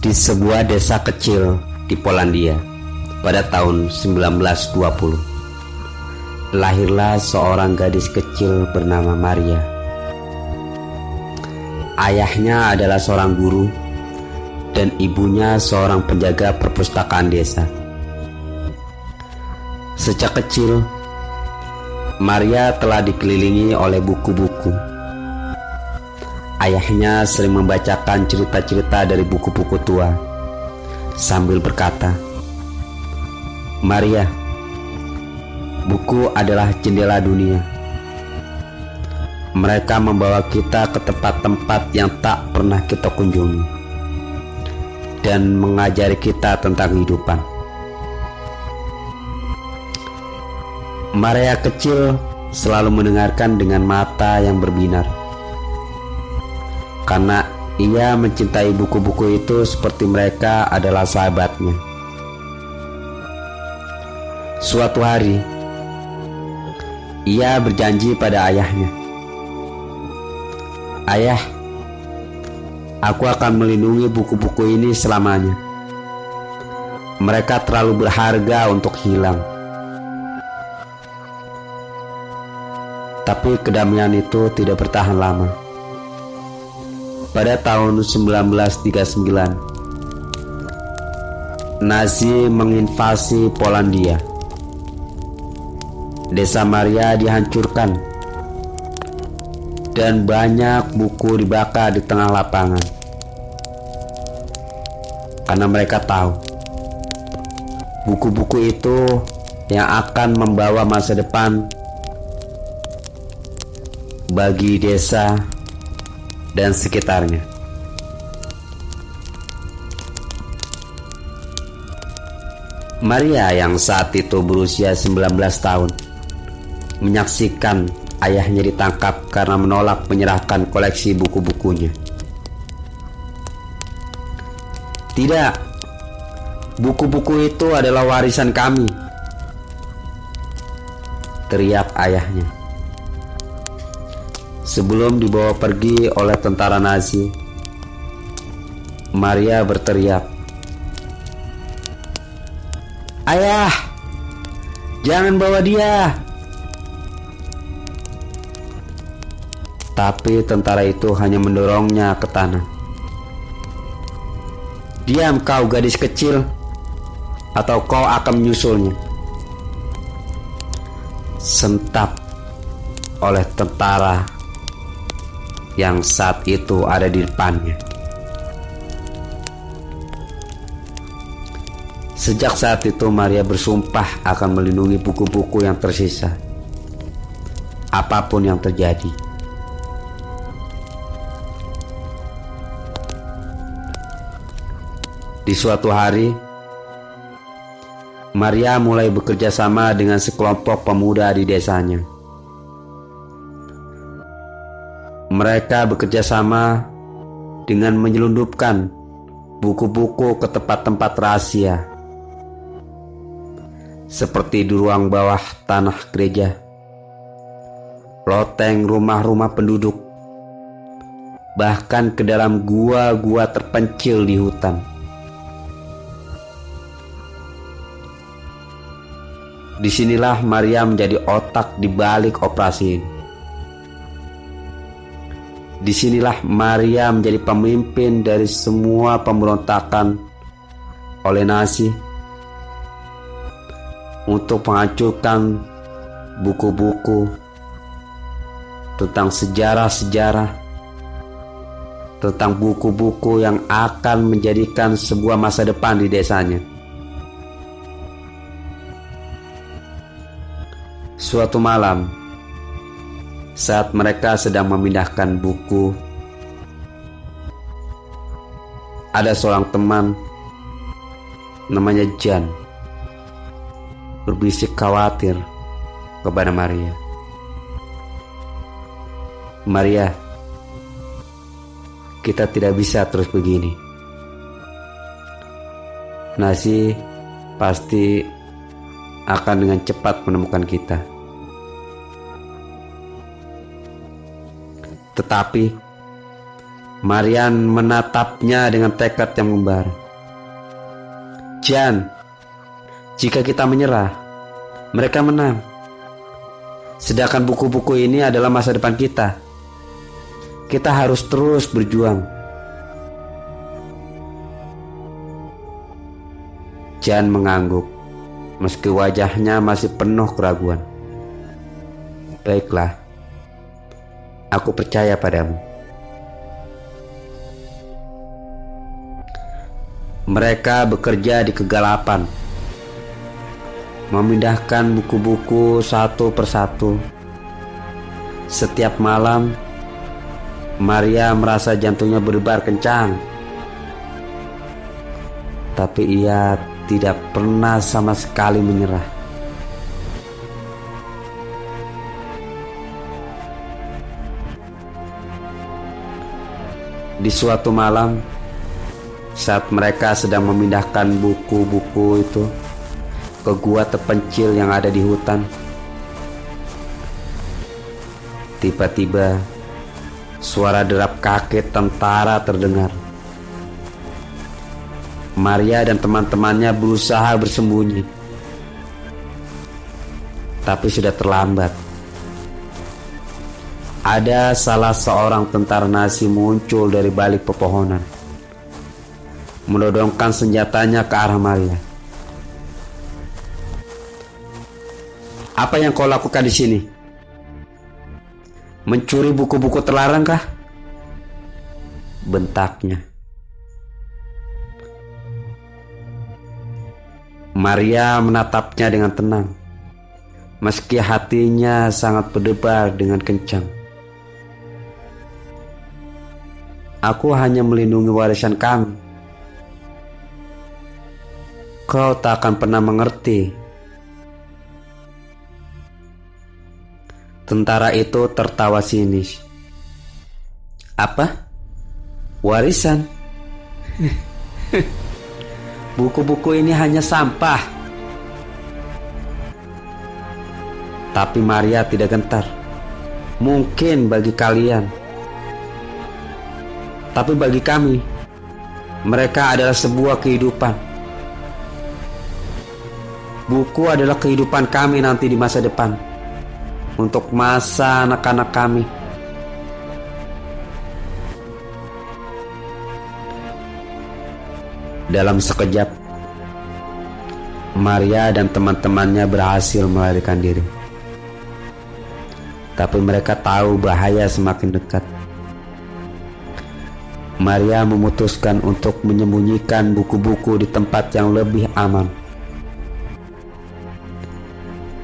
Di sebuah desa kecil di Polandia pada tahun 1920, lahirlah seorang gadis kecil bernama Maria. Ayahnya adalah seorang guru dan ibunya seorang penjaga perpustakaan desa. Sejak kecil, Maria telah dikelilingi oleh buku-buku. Ayahnya sering membacakan cerita-cerita dari buku-buku tua sambil berkata, "Maria, buku adalah jendela dunia. Mereka membawa kita ke tempat-tempat yang tak pernah kita kunjungi dan mengajari kita tentang kehidupan." Maria kecil selalu mendengarkan dengan mata yang berbinar, karena ia mencintai buku-buku itu seperti mereka adalah sahabatnya. Suatu hari, ia berjanji pada ayahnya, "Ayah, aku akan melindungi buku-buku ini selamanya. Mereka terlalu berharga untuk hilang." Tapi kedamaian itu tidak bertahan lama. Pada tahun 1939, Nazi menginvasi Polandia. Desa Maria dihancurkan dan banyak buku dibakar di tengah lapangan. Karena mereka tahu buku-buku itu yang akan membawa masa depan bagi desa dan sekitarnya. Maria yang saat itu berusia 19 tahun menyaksikan ayahnya ditangkap karena menolak menyerahkan koleksi buku-bukunya. "Tidak, buku-buku itu adalah warisan kami," teriak ayahnya. Sebelum dibawa pergi oleh tentara Nazi, Maria berteriak, "Ayah, jangan bawa dia!" Tapi tentara itu hanya mendorongnya ke tanah. "Diam kau gadis kecil, atau kau akan menyusulnya." Sentap oleh tentara yang saat itu ada di depannya. Sejak saat itu Maria bersumpah akan melindungi buku-buku yang tersisa, apapun yang terjadi. Di suatu hari, Maria mulai bekerja sama dengan sekelompok pemuda di desanya. Mereka bekerja sama dengan menyelundupkan buku-buku ke tempat-tempat rahasia, seperti di ruang bawah tanah gereja, loteng rumah-rumah penduduk, bahkan ke dalam gua-gua terpencil di hutan. Disinilah Maria menjadi otak di balik operasi ini. Disinilah Maria menjadi pemimpin dari semua pemberontakan oleh Nazi untuk menghancurkan buku-buku tentang sejarah-sejarah, tentang buku-buku yang akan menjadikan sebuah masa depan di desanya. Suatu malam, saat mereka sedang memindahkan buku, ada seorang teman namanya Jan berbisik khawatir kepada Maria. "Maria, kita tidak bisa terus begini. Nazi pasti akan dengan cepat menemukan kita. Tetapi Marian menatapnya dengan tekad yang membara. Jan, jika kita menyerah, mereka menang. Sedangkan buku-buku ini adalah masa depan kita. Kita harus terus berjuang. Jan mengangguk, meski wajahnya masih penuh keraguan. Baiklah, aku percaya padamu. Mereka bekerja di kegelapan, memindahkan buku-buku satu persatu. Setiap malam, Maria merasa jantungnya berdebar kencang. Tapi ia tidak pernah sama sekali menyerah. Di suatu malam, saat mereka sedang memindahkan buku-buku itu ke gua terpencil yang ada di hutan, tiba-tiba suara derap kaki tentara terdengar. Maria dan teman-temannya berusaha bersembunyi, tapi sudah terlambat. Ada salah seorang tentara Nazi muncul dari balik pepohonan, menodongkan senjatanya ke arah Maria. Apa yang kau lakukan di sini? Mencuri buku-buku terlarang kah? Bentaknya. Maria menatapnya dengan tenang, meski hatinya sangat berdebar dengan kencang. Aku hanya melindungi warisan kami. Kau tak akan pernah mengerti. Tentara itu tertawa sinis. Apa? Warisan? Buku-buku ini hanya sampah. Tapi Maria tidak gentar. Mungkin bagi kalian, tapi bagi kami, mereka adalah sebuah kehidupan. Buku adalah kehidupan kami nanti di masa depan, untuk masa anak-anak kami. Dalam sekejap, Maria dan teman-temannya berhasil melarikan diri. Tapi mereka tahu bahaya semakin dekat. Maria memutuskan untuk menyembunyikan buku-buku di tempat yang lebih aman,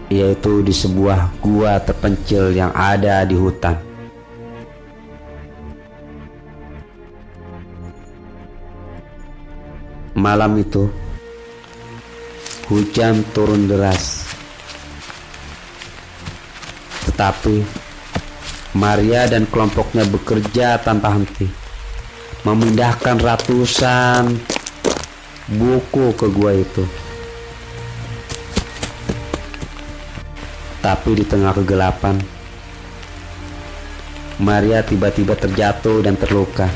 yaitu di sebuah gua terpencil yang ada di hutan. Malam itu, hujan turun deras. Tetapi Maria dan kelompoknya bekerja tanpa henti, memindahkan ratusan buku ke gua itu. Tapi di tengah kegelapan, Maria tiba-tiba terjatuh dan terluka.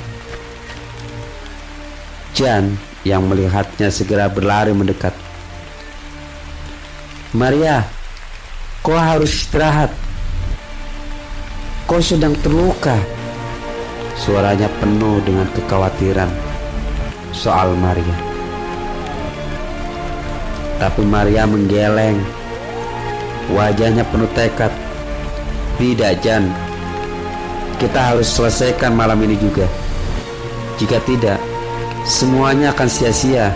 Jan yang melihatnya segera berlari mendekat. Maria, kau harus istirahat. Kau sedang terluka. Suaranya penuh dengan kekhawatiran soal Maria. Tapi Maria menggeleng. Wajahnya penuh tekad. Tidak, Jan. Kita harus selesaikan malam ini juga. Jika tidak, semuanya akan sia-sia.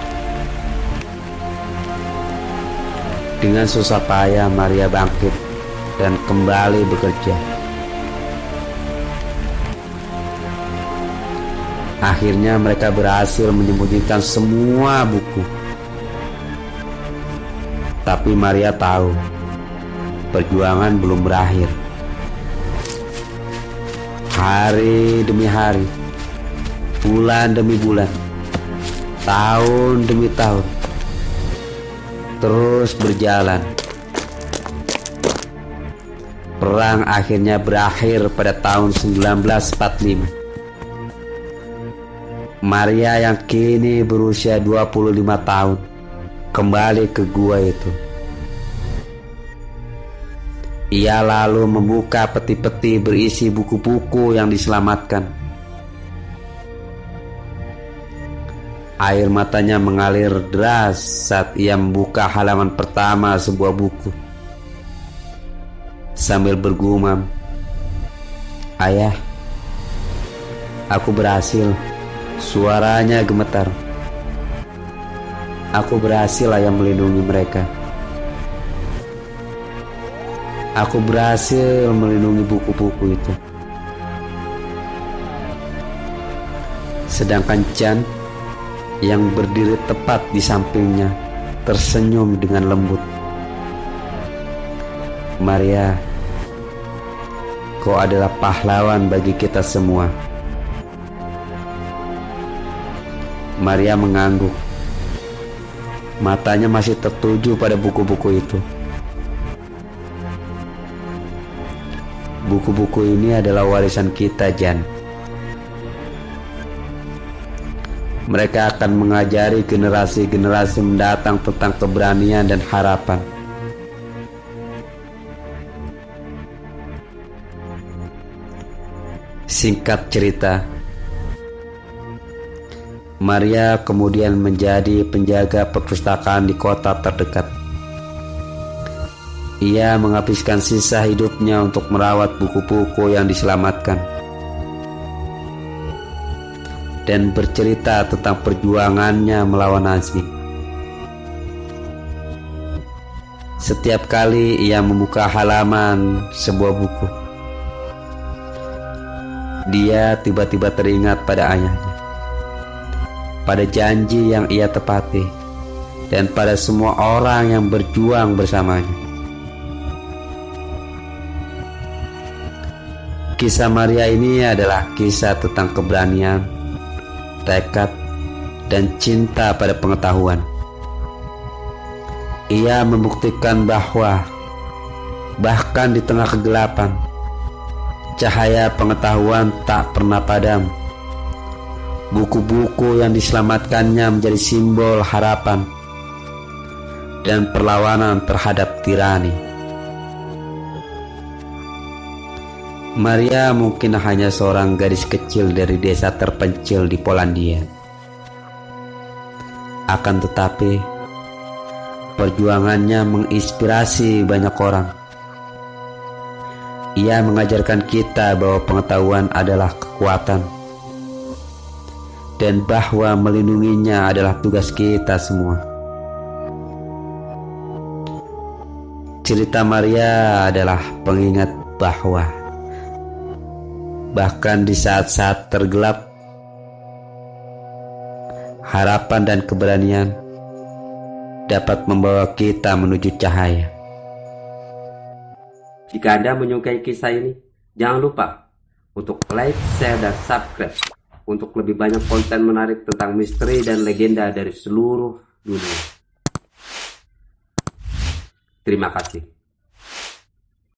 Dengan susah payah Maria bangkit dan kembali bekerja. Akhirnya mereka berhasil menyembunyikan semua buku. Tapi Maria tahu perjuangan belum berakhir. Hari demi hari, bulan demi bulan, tahun demi tahun, terus berjalan. Perang akhirnya berakhir pada tahun 1945. Maria yang kini berusia 25 tahun kembali ke gua itu. Ia lalu membuka peti-peti berisi buku-buku yang diselamatkan. Air matanya mengalir deras saat ia membuka halaman pertama sebuah buku. Sambil bergumam, "Ayah, aku berhasil." Suaranya gemetar. "Aku berhasil, ayah, melindungi mereka. Aku berhasil melindungi buku-buku itu." Sedangkan Jan yang berdiri tepat di sampingnya tersenyum dengan lembut. "Maria, kau adalah pahlawan bagi kita semua." Maria mengangguk. Matanya masih tertuju pada buku-buku itu. "Buku-buku ini adalah warisan kita, Jan. Mereka akan mengajari generasi-generasi mendatang tentang keberanian dan harapan." Singkat cerita, Maria kemudian menjadi penjaga perpustakaan di kota terdekat. Ia menghabiskan sisa hidupnya untuk merawat buku-buku yang diselamatkan dan bercerita tentang perjuangannya melawan Nazi. Setiap kali ia membuka halaman sebuah buku, dia tiba-tiba teringat pada ayahnya, pada janji yang ia tepati, dan pada semua orang yang berjuang bersamanya. Kisah Maria ini adalah kisah tentang keberanian, tekad, dan cinta pada pengetahuan. Ia membuktikan bahwa bahkan di tengah kegelapan, cahaya pengetahuan tak pernah padam. Buku-buku yang diselamatkannya menjadi simbol harapan dan perlawanan terhadap tirani. Maria mungkin hanya seorang gadis kecil dari desa terpencil di Polandia. Akan tetapi, perjuangannya menginspirasi banyak orang. Ia mengajarkan kita bahwa pengetahuan adalah kekuatan, dan bahwa melindunginya adalah tugas kita semua. Cerita Maria adalah pengingat bahwa bahkan di saat-saat tergelap, harapan dan keberanian dapat membawa kita menuju cahaya. Jika Anda menyukai kisah ini, jangan lupa untuk like, share, dan subscribe untuk lebih banyak konten menarik tentang misteri dan legenda dari seluruh dunia. Terima kasih.